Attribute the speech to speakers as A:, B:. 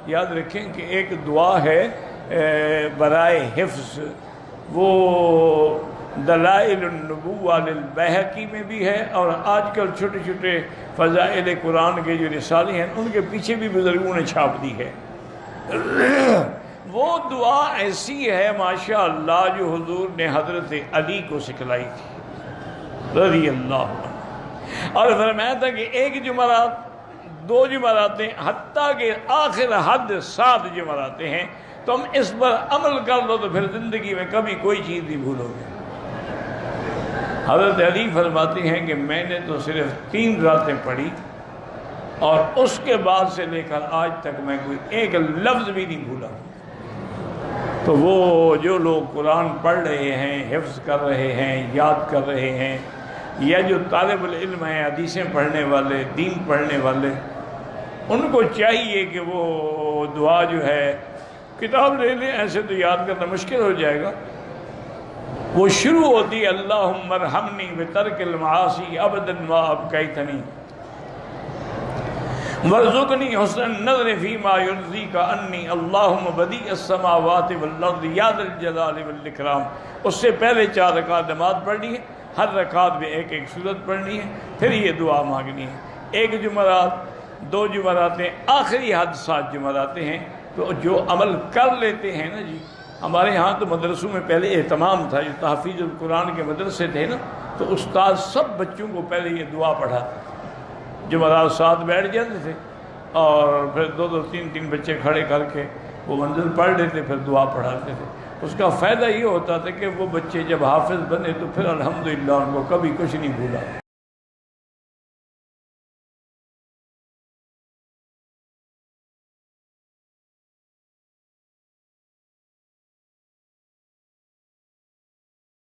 A: یاد رکھیں کہ ایک دعا ہے برائے حفظ، وہ دلائل النبوہ للبیہقی میں بھی ہے، اور آج کل چھوٹے چھوٹے فضائل قرآن کے جو رسالے ہیں ان کے پیچھے بھی بزرگوں نے چھاپ دی ہے۔ وہ دعا ایسی ہے ماشاءاللہ جو حضور نے حضرت علی کو سکھلائی تھی رضی اللہ عنہ، اور فرمایا تھا کہ ایک جمعرات، 2 جمعراتیں، حتیٰ کہ آخر حد 7 جمعراتیں ہیں، تم اس پر عمل کر لو تو پھر زندگی میں کبھی کوئی چیز نہیں بھولو گے۔ حضرت علی فرماتے ہیں کہ میں نے تو صرف 3 راتیں پڑھی، اور اس کے بعد سے لے کر آج تک میں کوئی ایک لفظ بھی نہیں بھولا۔ تو وہ جو لوگ قرآن پڑھ رہے ہیں، حفظ کر رہے ہیں، یاد کر رہے ہیں، یا جو طالب العلم ہیں، حدیثیں پڑھنے والے، دین پڑھنے والے، ان کو چاہیے کہ وہ دعا جو ہے کتاب لے لیں، ایسے تو یاد کرنا مشکل ہو جائے گا۔ وہ شروع ہوتی ہے اللہم ارحمنی بترک المعاصی ابدا ما ابقیتنی وارزقنی حسن النظر فیما یرضیک عنی اللہم بدیع السماوات والارض یا ذا الجلال والاکرام۔ اس سے پہلے 4 رکعت نماز پڑھنی ہے، ہر رکعت میں ایک سورت پڑھنی ہے، پھر یہ دعا مانگنی ہے۔ 1 جمعرات، 2 جمعراتیں، آخری حد 7 جمعراتیں ہیں۔ تو جو عمل کر لیتے ہیں نا جی، ہمارے ہاں تو مدرسوں میں پہلے اہتمام تھا، جو تحفیظ القرآن کے مدرسے تھے نا، تو استاد سب بچوں کو پہلے یہ دعا پڑھا، جمعرات 7 بیٹھ جاتے تھے، اور پھر 2 3 بچے کھڑے کر کے وہ منزل پڑھ لیتے، پھر دعا پڑھاتے تھے۔ اس کا فائدہ یہ ہوتا تھا کہ وہ بچے جب حافظ بنے تو پھر الحمدللہ ان کو کبھی کچھ نہیں بھولا۔